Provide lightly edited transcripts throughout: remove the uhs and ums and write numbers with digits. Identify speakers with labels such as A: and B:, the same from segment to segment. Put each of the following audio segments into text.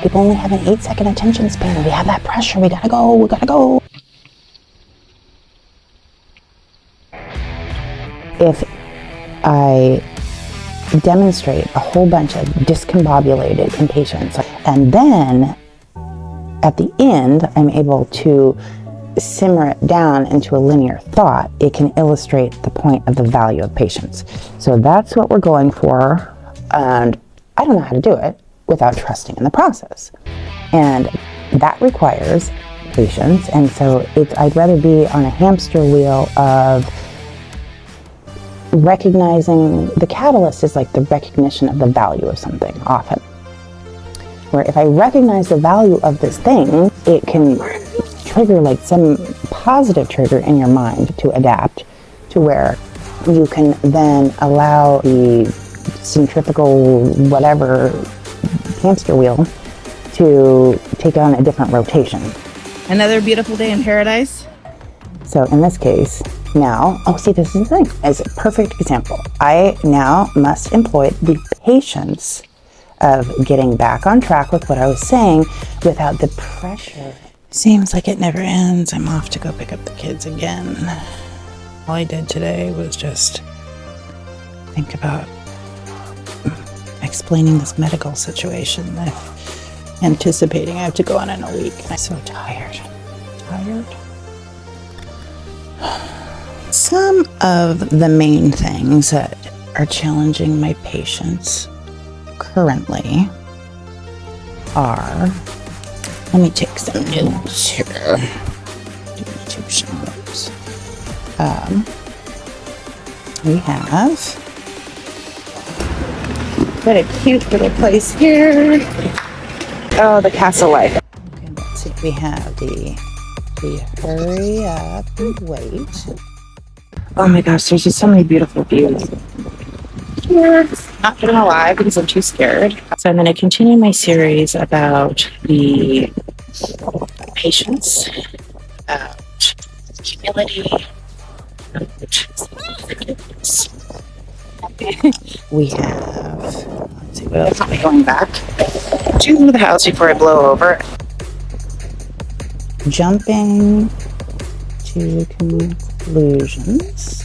A: People only have an 8-second attention span. We have that pressure. We gotta go. If I demonstrate a whole bunch of discombobulated impatience, and then at the end, I'm able to simmer it down into a linear thought, it can illustrate the point of the value of patience. So that's what we're going for, and I don't know how to do it without trusting in the process. And that requires patience, and so I'd rather be on a hamster wheel of recognizing the catalyst is like the recognition of the value of something often. Where if I recognize the value of this thing, it can trigger like some positive trigger in your mind to adapt to where you can then allow the centrifugal whatever hamster wheel to take on a different rotation.
B: Another beautiful day in paradise.
A: So in this case, now, see, this is the thing. As a perfect example, I now must employ the patience of getting back on track with what I was saying without the pressure.
B: Seems like it never ends. I'm off to go pick up the kids again. All I did today was just think about explaining this medical situation. Anticipating I have to go on in a week. I'm so tired. Some of the main things that are challenging my patience currently are, let me take some notes here. We have got a cute little place here. Oh, the castle life. Okay, let's see. We have the hurry up and wait. Oh my gosh, there's just so many beautiful views. Here, not doing a live because I'm too scared. So I'm going to continue my series about the patience, about humility, about forgiveness. We have, let's see, what else am I going back to the house before I blow over? Jumping to conclusions.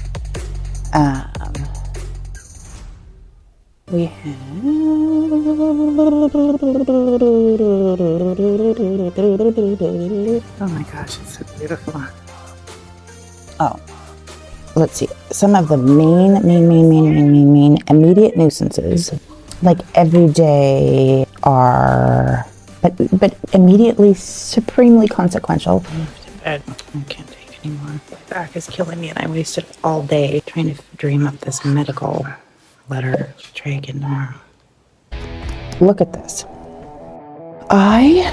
B: We have, oh my gosh, it's so beautiful. Oh, let's see. Some of the main immediate nuisances, like every day, are, but immediately supremely consequential. I can't take anymore. My back is killing me, and I wasted all day trying to dream up this medical letter to try again tomorrow. Look at this. I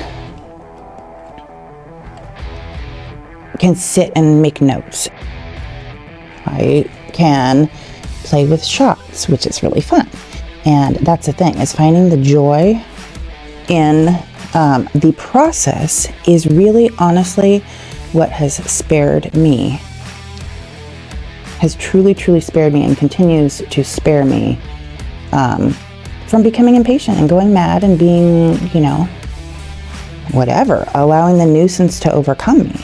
B: can sit and make notes. I can play with shots, which is really fun. And that's the thing, is finding the joy in the process is really honestly what has spared me, has truly spared me and continues to spare me from becoming impatient and going mad and being, whatever, allowing the nuisance to overcome me.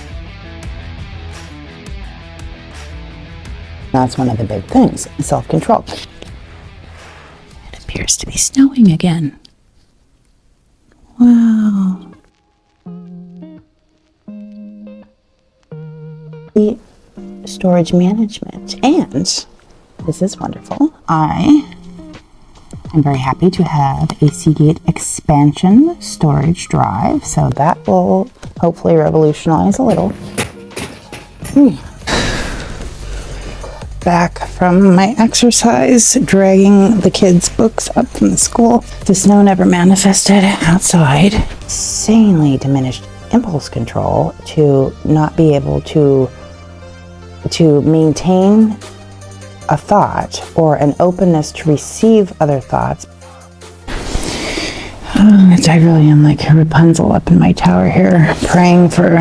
B: That's one of the big things, self-control. It appears to be snowing again. Wow. The storage management, and this is wonderful. I am very happy to have a Seagate expansion storage drive, so that will hopefully revolutionize a little. Back from my exercise, dragging the kids' books up from the school. The snow never manifested outside. Insanely diminished impulse control to not be able to maintain a thought or an openness to receive other thoughts. I really am like Rapunzel up in my tower here, praying for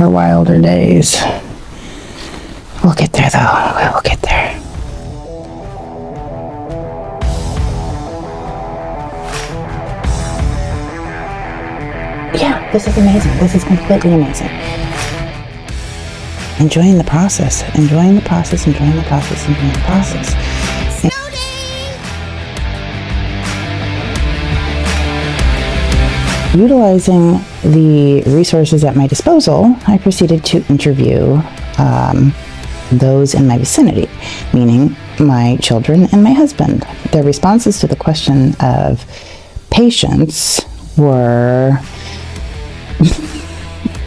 B: wilder days. We'll get there though, we will get there.
A: This is amazing. This is completely amazing. Enjoying the process, enjoying the process, enjoying the process, enjoying the process. Utilizing the resources at my disposal, I proceeded to interview those in my vicinity, meaning my children and my husband. Their responses to the question of patience were...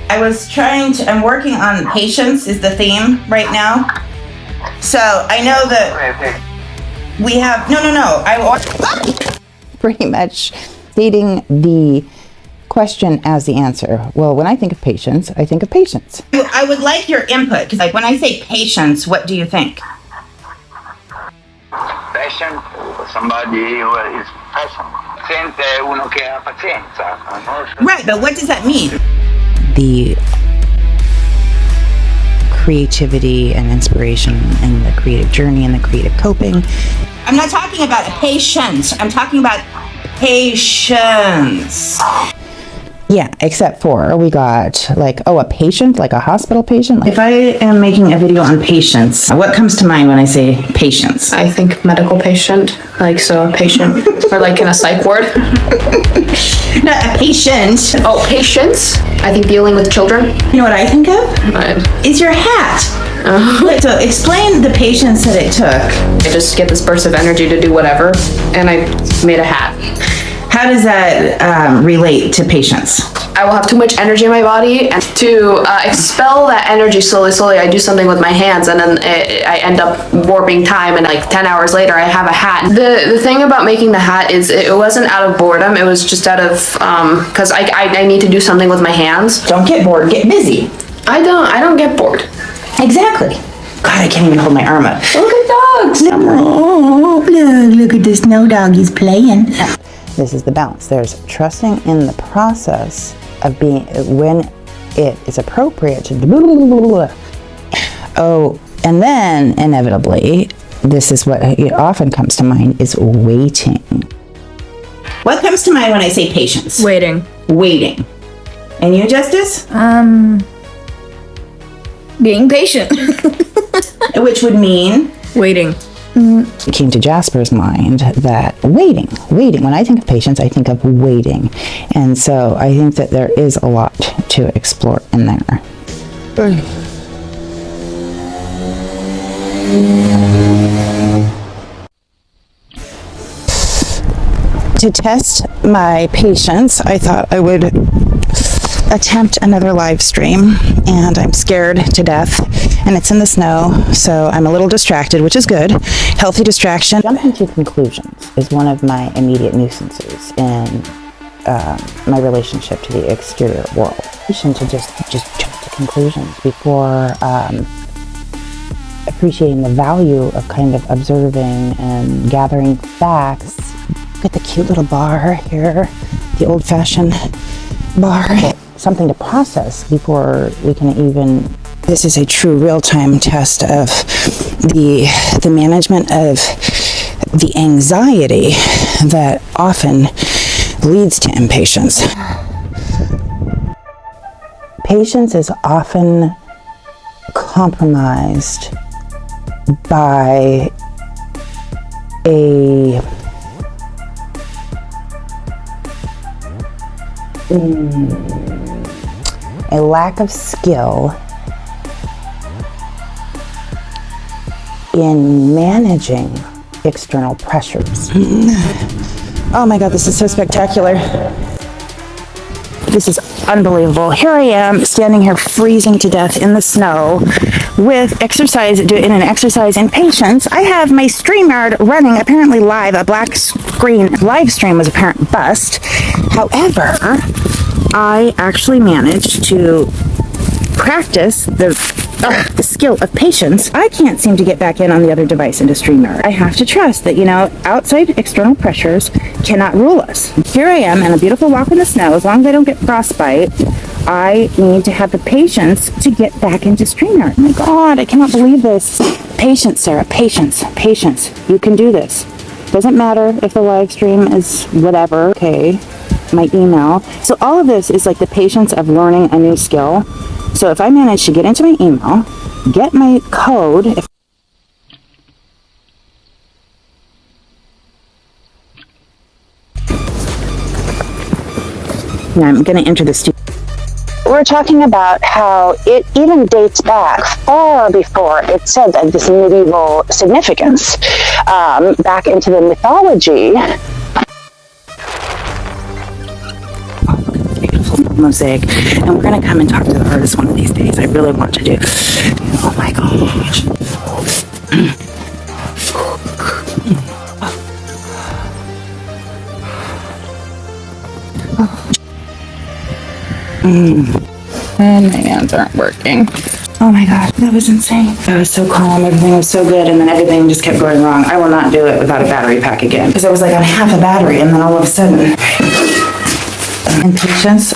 A: I'm working on patience is the theme right now. So I know that we have, pretty much stating the question as the answer. Well, when I think of patience, I think of patience. I would like your input, because like when I say patience, what do you think?
C: Patient, somebody who is patient. Paziente, uno che ha pazienza.
A: Right, but what does that mean? The creativity and inspiration and the creative journey and the creative coping. I'm not talking about patience. I'm talking about patience. Yeah, except for we got a patient, like a hospital patient. If I am making a video on patience, what comes to mind when I say patience?
D: I think medical patient, so a patient, or in a psych ward.
A: Not a patient.
D: Oh, patience. I think dealing with children.
A: You know what I think of?
D: What?
A: Is your hat. Wait, so explain the patience that it took.
D: I just get this burst of energy to do whatever, and I made a hat.
A: How does that relate to patience?
D: I will have too much energy in my body, and to expel that energy slowly, I do something with my hands, and then I end up warping time, and 10 hours later, I have a hat. The thing about making the hat is it wasn't out of boredom, it was just out of, because I need to do something with my hands.
A: Don't get bored, get busy.
D: I don't get bored.
A: Exactly. God, I can't even hold my arm up.
D: Look at dogs!
A: Oh, look at this snow dog, he's playing. This is the balance. There's trusting in the process of being, when it is appropriate to and then inevitably, this is what often comes to mind, is waiting. What comes to mind when I say patience?
E: Waiting.
A: Waiting. And you, Justice?
E: Being patient.
A: Which would mean?
E: Waiting.
A: It came to Jasper's mind that waiting, when I think of patience, I think of waiting. And so I think that there is a lot to explore in there. To test my patience, I thought I would attempt another live stream, and I'm scared to death, and it's in the snow, so I'm a little distracted, which is good. Healthy distraction. Jumping to conclusions is one of my immediate nuisances in my relationship to the exterior world. To just jump to conclusions before appreciating the value of kind of observing and gathering facts. Look at the cute little bar here, the old-fashioned bar. Something to process before we can even... This is a true real-time test of the management of the anxiety that often leads to impatience. Patience is often compromised by a lack of skill in managing external pressures. Oh my God, this is so spectacular. This is unbelievable. Here I am, standing here freezing to death in the snow with exercise, in an exercise in patience. I have my StreamYard running, apparently live. A black screen live stream was apparent bust. However, I actually managed to practice the skill of patience. I can't seem to get back in on the other device into StreamYard. I have to trust that, outside external pressures cannot rule us. Here I am in a beautiful walk in the snow. As long as I don't get frostbite, I need to have the patience to get back into StreamYard. Oh my God, I cannot believe this. Patience, Sarah, patience, patience. You can do this. Doesn't matter if the live stream is whatever. Okay. my email. So all of this is like the patience of learning a new skill. So if I manage to get into my email, get my code, now I'm going to enter the we're talking about how it even dates back far before it said that this medieval significance, back into the mythology. Oh, look at this beautiful mosaic. And we're going to come and talk to the artist one of these days. I really want to do. Oh my gosh. And my hands aren't working. Oh my god, that was insane. I was so calm, everything was so good, and then everything just kept going wrong. I will not do it without a battery pack again. Because I was like on half a battery, and then all of a sudden... Impatience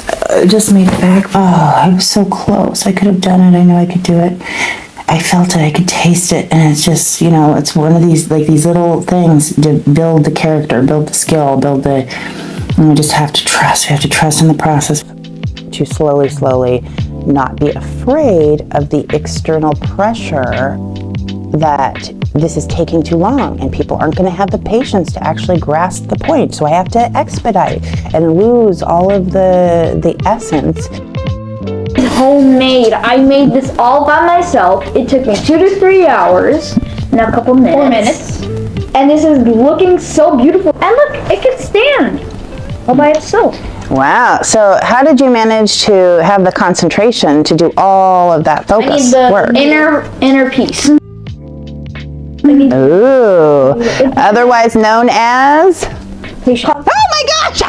A: just made it back. Oh, I was so close. I could have done it. I know I could do it. I felt it, I could taste it, and it's just, you know, it's one of these, like, these little things to build the character, build the skill, build the... And we just have to trust. We have to trust in the process. To slowly not be afraid of the external pressure that this is taking too long and people aren't going to have the patience to actually grasp the point. So I have to expedite and lose all of the essence.
E: Homemade. I made this all by myself. It took me 2 to 3 hours and a couple minutes. 4 minutes. And this is looking so beautiful. And look, it can stand all by itself.
A: Wow. So how did you manage to have the concentration to do all of that focus work?
E: Inner peace.
A: Ooh. Otherwise known as?
E: Patience.
A: Oh my gosh!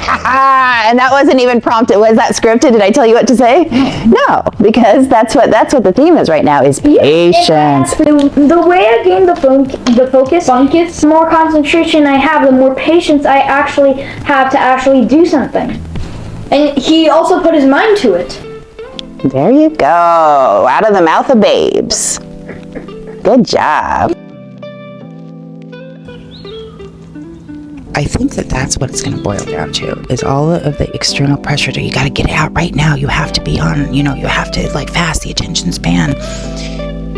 A: And that wasn't even prompted. Was that scripted? Did I tell you what to say? No, because that's what the theme is right now, is patience.
E: The way I gain the focus, the more concentration I have, the more patience I actually have to actually do something. And he also put his mind to it.
A: There you go. Out of the mouth of babes. Good job. I think that's what it's going to boil down to, is all of the external pressure. You got to get it out right now. You have to be on, you have to like fast the attention span.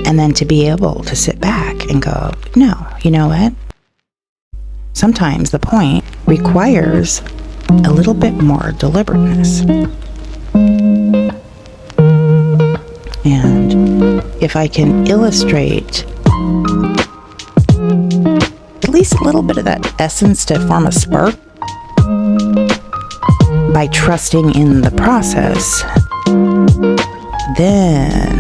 A: And then to be able to sit back and go, no, you know what? Sometimes the point requires a little bit more deliberateness. And if I can illustrate at least a little bit of that essence to form a spark by trusting in the process, then,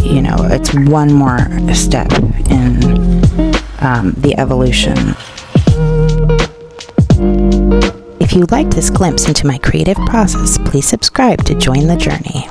A: it's one more step in the evolution. If you liked this glimpse into my creative process, please subscribe to join the journey.